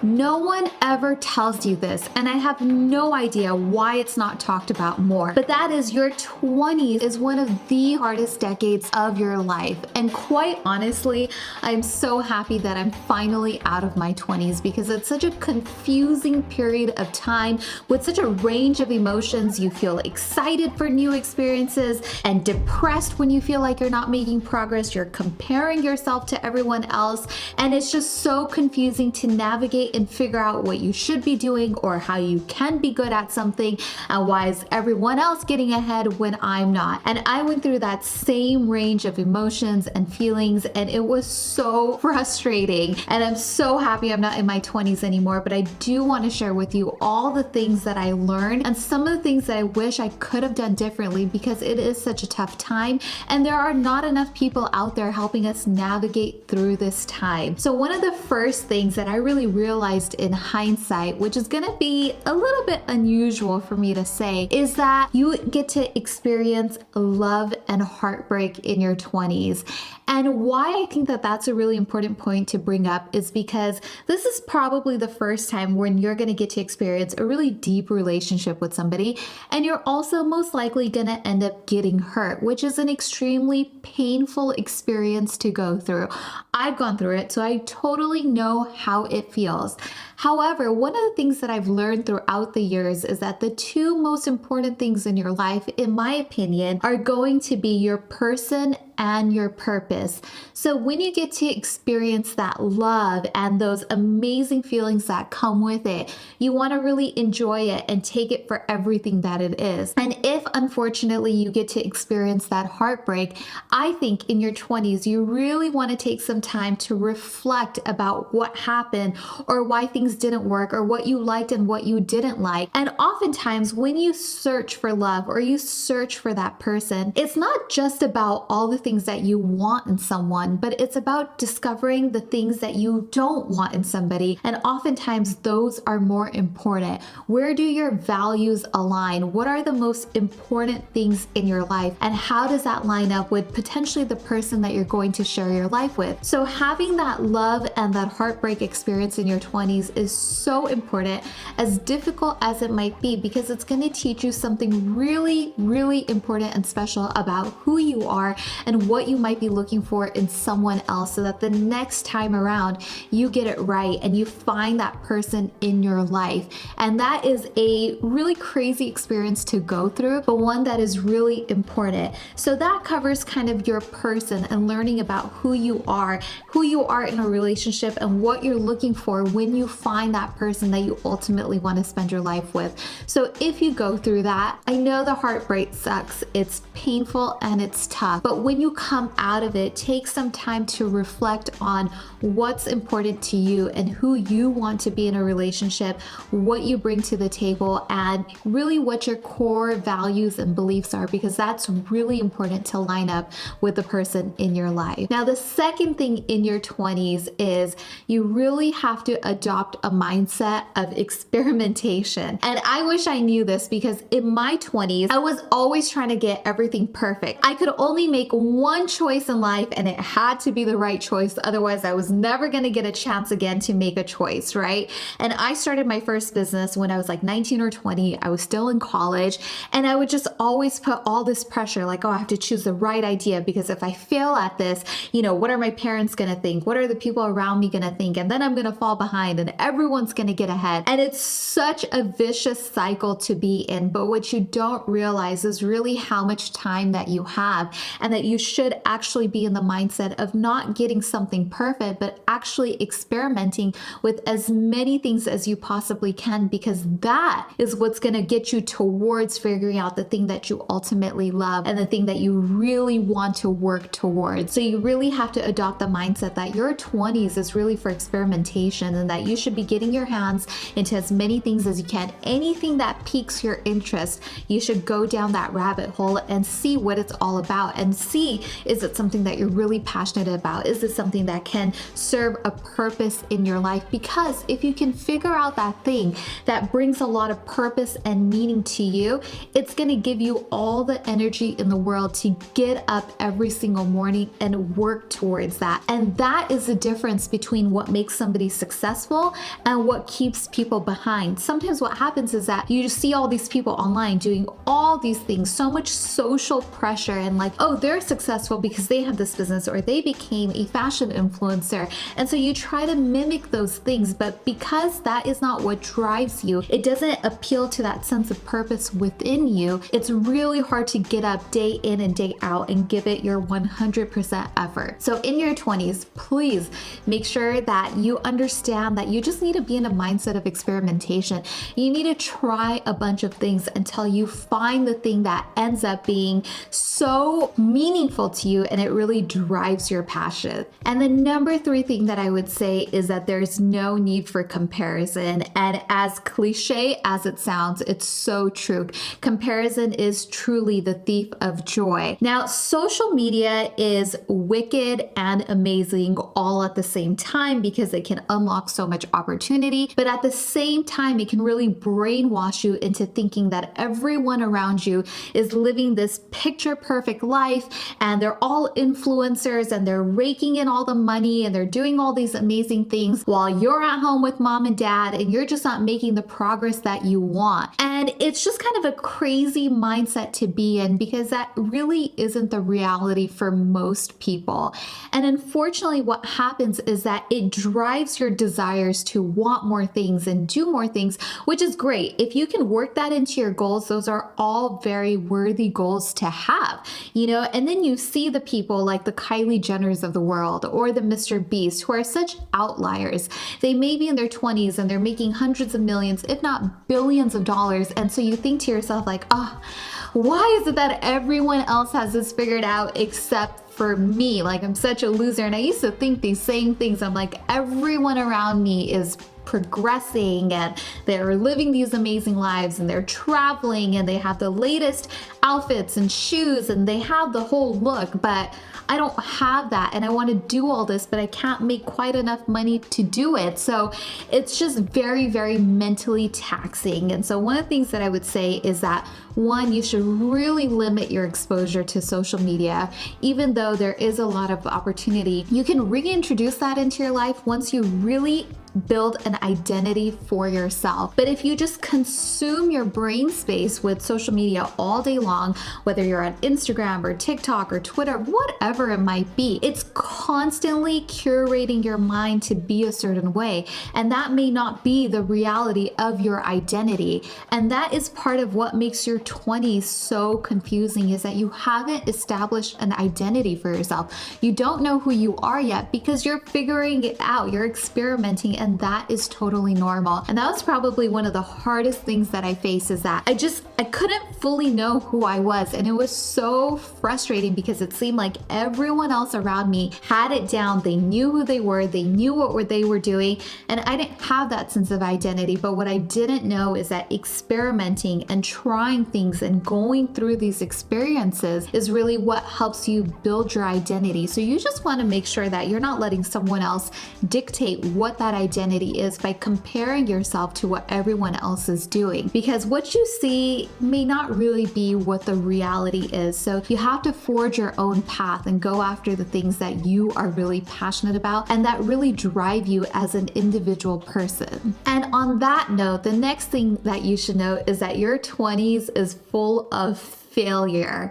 No one ever tells you this, and I have no idea why it's not talked about more, but that is your 20s is one of the hardest decades of your life. And quite honestly, I'm so happy that I'm finally out of my 20s because it's such a confusing period of time with such a range of emotions. You feel excited for new experiences and depressed when you feel like you're not making progress. You're comparing yourself to everyone else, and it's just so confusing to navigate and figure out what you should be doing or how you can be good at something, and why is everyone else getting ahead when I'm not. And I went through that same range of emotions and feelings, and it was so frustrating. And I'm so happy I'm not in my 20s anymore, but I do want to share with you all the things that I learned and some of the things that I wish I could have done differently, because it is such a tough time and there are not enough people out there helping us navigate through this time. So one of the first things that I really realized in hindsight, which is gonna be a little bit unusual for me to say, is that you get to experience love and heartbreak in your 20s. And why I think that that's a really important point to bring up is because this is probably the first time when you're going to get to experience a really deep relationship with somebody, and you're also most likely going to end up getting hurt, which is an extremely painful experience to go through. I've gone through it, so I totally know how it feels. However, one of the things that I've learned throughout the years is that the two most important things in your life, in my opinion, are going to be your person and your purpose. So when you get to experience that love and those amazing feelings that come with it, you want to really enjoy it and take it for everything that it is. And if unfortunately you get to experience that heartbreak, I think in your 20s, you really want to take some time to reflect about what happened or why things didn't work or what you liked and what you didn't like. And oftentimes when you search for love or you search for that person, it's not just about all the things that you want in someone, but it's about discovering the things that you don't want in somebody. And oftentimes those are more important. Where do your values align? What are the most important things in your life? And how does that line up with potentially the person that you're going to share your life with? So having that love and that heartbreak experience in your 20s is so important, as difficult as it might be, because it's going to teach you something really, really important and special about who you are and what you might be looking for in someone else, so that the next time around you get it right and you find that person in your life. And that is a really crazy experience to go through, but one that is really important. So that covers kind of your person and learning about who you are in a relationship and what you're looking for when you find that person that you ultimately want to spend your life with. So if you go through that, I know the heartbreak sucks, it's painful and it's tough, but when you come out of it, take some time to reflect on what's important to you and who you want to be in a relationship, what you bring to the table, and really what your core values and beliefs are, because that's really important to line up with the person in your life. Now, the second thing in your 20s is you really have to adopt a mindset of experimentation. And I wish I knew this, because in my 20s, I was always trying to get everything perfect. I could only make one choice in life and it had to be the right choice. Otherwise, I was never going to get a chance again to make a choice, right? And I started my first business when I was like 19 or 20. I was still in college, and I would just always put all this pressure, like, oh, I have to choose the right idea, because if I fail at this, what are my parents going to think? What are the people around me going to think? And then I'm going to fall behind and everyone's going to get ahead. And it's such a vicious cycle to be in. But what you don't realize is really how much time that you have, and that you should actually be in the mindset of not getting something perfect, but actually experimenting with as many things as you possibly can, because that is what's going to get you towards figuring out the thing that you ultimately love and the thing that you really want to work towards. So you really have to adopt the mindset that your 20s is really for experimentation, and that you should be getting your hands into as many things as you can. Anything that piques your interest, you should go down that rabbit hole and see what it's all about, and see see, is it something that you're really passionate about? Is it something that can serve a purpose in your life? Because if you can figure out that thing that brings a lot of purpose and meaning to you, it's going to give you all the energy in the world to get up every single morning and work towards that. And that is the difference between what makes somebody successful and what keeps people behind. Sometimes what happens is that you just see all these people online doing all these things, so much social pressure, and like, oh, they're successful because they have this business or they became a fashion influencer. And so you try to mimic those things, but because that is not what drives you, it doesn't appeal to that sense of purpose within you. It's really hard to get up day in and day out and give it your 100% effort. So in your 20s, please make sure that you understand that you just need to be in a mindset of experimentation. You need to try a bunch of things until you find the thing that ends up being so meaningful to you and it really drives your passion. And the number 3 thing that I would say is that there's no need for comparison. And as cliche as it sounds, it's so true. Comparison is truly the thief of joy. Now, social media is wicked and amazing all at the same time because it can unlock so much opportunity, but at the same time, it can really brainwash you into thinking that everyone around you is living this picture perfect life and they're all influencers and they're raking in all the money and they're doing all these amazing things while you're at home with mom and dad and you're just not making the progress that you want. And it's just kind of a crazy mindset to be in because that really isn't the reality for most people. And unfortunately, what happens is that it drives your desires to want more things and do more things, which is great. If you can work that into your goals, those are all very worthy goals to have, and then you see the people like the Kylie Jenners of the world or the Mr. Beast who are such outliers. They may be in their 20s and they're making hundreds of millions, if not billions of dollars. And so you think to yourself like, oh, why is it that everyone else has this figured out except for me? Like, I'm such a loser. And I used to think these same things. I'm like, everyone around me is progressing and they're living these amazing lives and they're traveling and they have the latest outfits and shoes and they have the whole look, but I don't have that and I want to do all this, but I can't make quite enough money to do it. So it's just very, very mentally taxing. And so one of the things that I would say is that one, you should really limit your exposure to social media. Even though there is a lot of opportunity, you can reintroduce that into your life once you really build an identity for yourself. But if you just consume your brain space with social media all day long, whether you're on Instagram or TikTok or Twitter, whatever it might be, it's constantly curating your mind to be a certain way. And that may not be the reality of your identity. And that is part of what makes your 20s so confusing, is that you haven't established an identity for yourself. You don't know who you are yet because you're figuring it out. You're experimenting, and that is totally normal. And that was probably one of the hardest things that I faced, is that I couldn't fully know who I was. And it was so frustrating because it seemed like everyone else around me had it down. They knew who they were. They knew what they were doing. And I didn't have that sense of identity. But what I didn't know is that experimenting and trying things and going through these experiences is really what helps you build your identity. So you just want to make sure that you're not letting someone else dictate what that identity is by comparing yourself to what everyone else is doing, because what you see may not really be what the reality is. So you have to forge your own path and go after the things that you are really passionate about and that really drive you as an individual person. And on that note, the next thing that you should know is that your 20s is full of failure.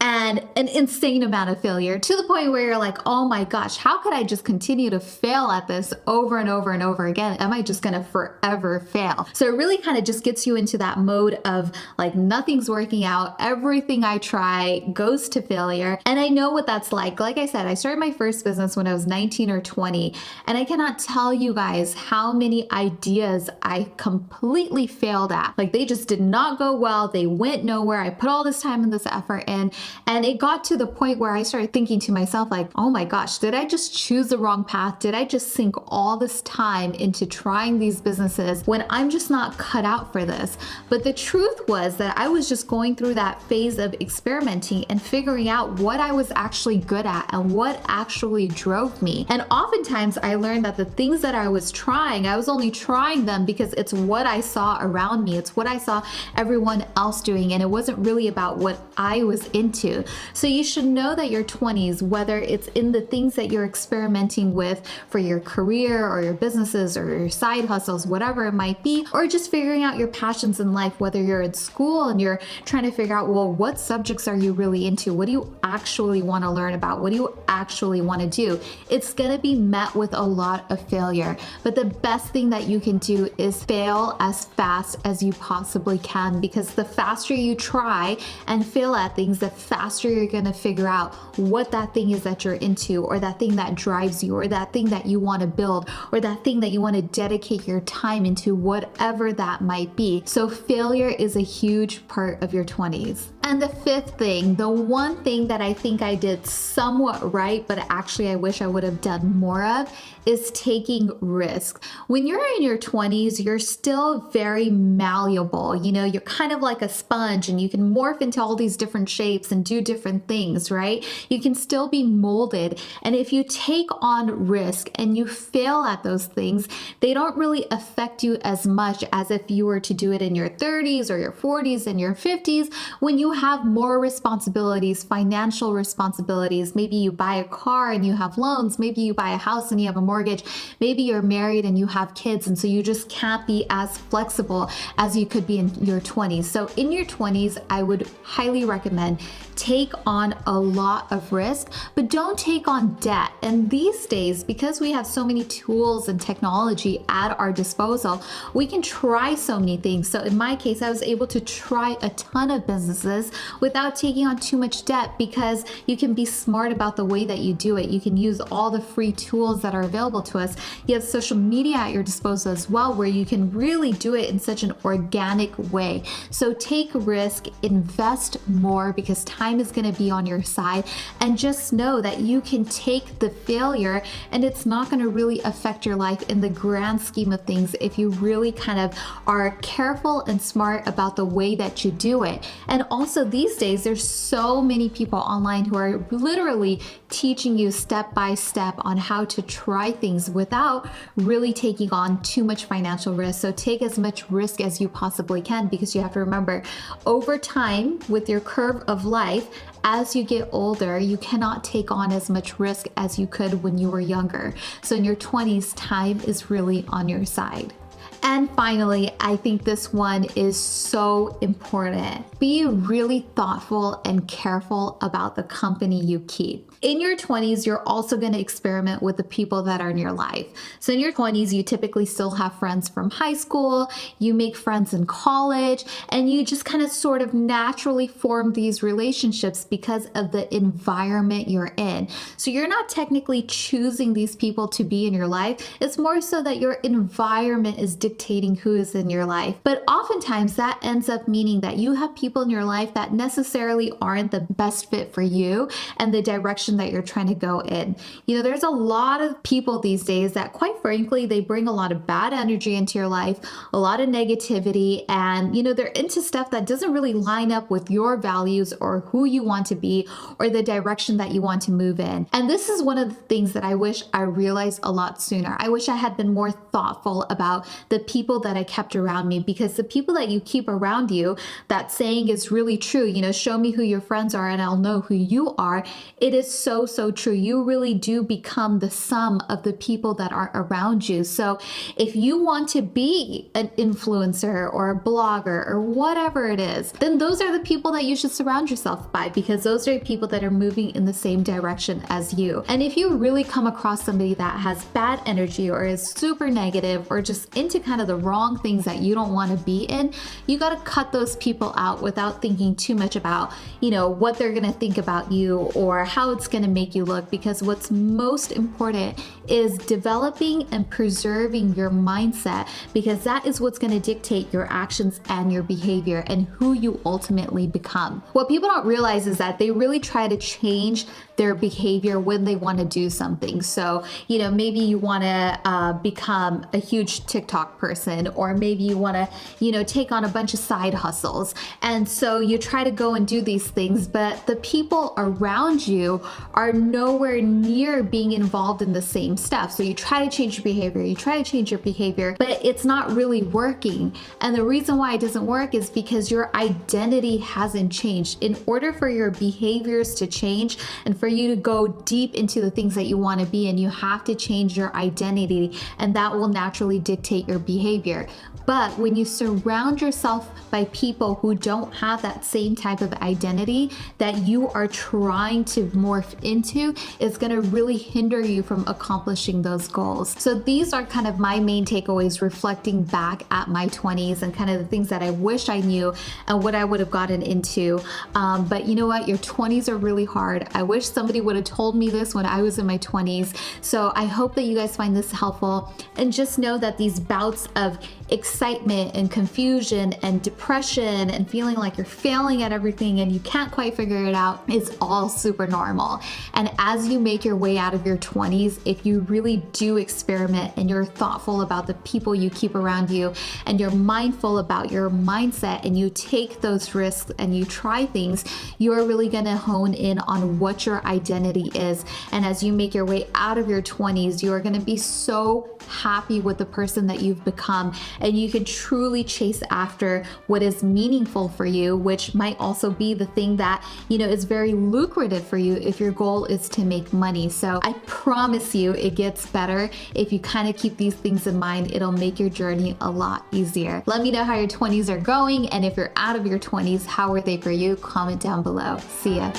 And an insane amount of failure, to the point where you're like, oh my gosh, how could I just continue to fail at this over and over and over again? Am I just gonna forever fail? So it really kind of just gets you into that mode of like, nothing's working out. Everything I try goes to failure. And I know what that's like. Like I said, I started my first business when I was 19 or 20. And I cannot tell you guys how many ideas I completely failed at. Like, they just did not go well. They went nowhere. I put all this time and this effort in. And it got to the point where I started thinking to myself, like, oh my gosh, did I just choose the wrong path? Did I just sink all this time into trying these businesses when I'm just not cut out for this? But the truth was that I was just going through that phase of experimenting and figuring out what I was actually good at and what actually drove me. And oftentimes I learned that the things that I was trying, I was only trying them because it's what I saw around me. It's what I saw everyone else doing, and it wasn't really about what I was into. So you should know that your 20s, whether it's in the things that you're experimenting with for your career or your businesses or your side hustles, whatever it might be, or just figuring out your passions in life, whether you're in school and you're trying to figure out, well, what subjects are you really into? What do you actually want to learn about? What do you actually want to do? It's going to be met with a lot of failure, but the best thing that you can do is fail as fast as you possibly can, because the faster you try and fail at things, the faster you're going to figure out what that thing is that you're into, or that thing that drives you, or that thing that you want to build, or that thing that you want to dedicate your time into, whatever that might be. So failure is a huge part of your 20s. And the fifth thing, the one thing that I think I did somewhat right, but actually I wish I would have done more of, is taking risks. When you're in your 20s, you're still very malleable. You know, you're kind of like a sponge and you can morph into all these different shapes and do different things, right? You can still be molded. And if you take on risk and you fail at those things, they don't really affect you as much as if you were to do it in your 30s or your 40s and your 50s, when you have more responsibilities, financial responsibilities. Maybe you buy a car and you have loans. Maybe you buy a house and you have a mortgage. Maybe you're married and you have kids, and so you just can't be as flexible as you could be in your 20s. So in your 20s, I would highly recommend take on a lot of risk, but don't take on debt. And these days, because we have so many tools and technology at our disposal, we can try so many things. So in my case, I was able to try a ton of businesses without taking on too much debt, because you can be smart about the way that you do it. You can use all the free tools that are available to us. You have social media at your disposal as well, where you can really do it in such an organic way. So take risk, invest more, because time is going to be on your side, and just know that you can take the failure and it's not going to really affect your life in the grand scheme of things if you really kind of are careful and smart about the way that you do it. And also these days, there's so many people online who are literally teaching you step by step on how to try things without really taking on too much financial risk. So take as much risk as you possibly can, because you have to remember, over time with your curve of life, as you get older, you cannot take on as much risk as you could when you were younger. So in your 20s, time is really on your side. And finally, I think this one is so important. Be really thoughtful and careful about the company you keep. In your 20s, you're also going to experiment with the people that are in your life. So in your 20s, you typically still have friends from high school, you make friends in college, and you just kind of sort of naturally form these relationships because of the environment you're in. So you're not technically choosing these people to be in your life. It's more so that your environment is dictating who is in your life. But oftentimes that ends up meaning that you have people in your life that necessarily aren't the best fit for you and the direction that you're trying to go in. You know, there's a lot of people these days that, quite frankly, they bring a lot of bad energy into your life, a lot of negativity, and, you know, they're into stuff that doesn't really line up with your values or who you want to be or the direction that you want to move in. And this is one of the things that I wish I realized a lot sooner. I wish I had been more thoughtful about the people that I kept around me, because the people that you keep around you, that saying is really true. You know, show me who your friends are and I'll know who you are. It is so true. You really do become the sum of the people that are around you. So if you want to be an influencer or a blogger or whatever it is, then those are the people that you should surround yourself by, because those are people that are moving in the same direction as you. And if you really come across somebody that has bad energy or is super negative or just into kind kind of the wrong things that you don't want to be in, you got to cut those people out without thinking too much about, what they're going to think about you or how it's going to make you look, because what's most important is developing and preserving your mindset, because that is what's going to dictate your actions and your behavior and who you ultimately become. What people don't realize is that they really try to change their behavior when they want to do something. So, maybe you want to become a huge TikTok person, or maybe you want to, take on a bunch of side hustles. And so you try to go and do these things, but the people around you are nowhere near being involved in the same stuff. So you try to change your behavior, but it's not really working. And the reason why it doesn't work is because your identity hasn't changed. In order for your behaviors to change and for you to go deep into the things that you want to be in, you have to change your identity, and that will naturally dictate your behavior. But when you surround yourself by people who don't have that same type of identity that you are trying to morph into, it's going to really hinder you from accomplishing those goals. So these are kind of my main takeaways reflecting back at my 20s and kind of the things that I wish I knew and what I would have gotten into. But you know what? Your 20s are really hard. I wish somebody would have told me this when I was in my 20s. So I hope that you guys find this helpful, and just know that these bouts of excitement and confusion and depression and feeling like you're failing at everything and you can't quite figure it out is all super normal. And as you make your way out of your 20s, if you really do experiment and you're thoughtful about the people you keep around you and you're mindful about your mindset and you take those risks and you try things, you're really going to hone in on what your identity is. And as you make your way out of your 20s, you are going to be so happy with the person that you've become, and you can truly chase after what is meaningful for you, which might also be the thing that, is very lucrative for you if your goal is to make money. So I promise you it gets better. If you kind of keep these things in mind, it'll make your journey a lot easier. Let me know how your 20s are going, and if you're out of your 20s, how are they for you? Comment down below. See ya.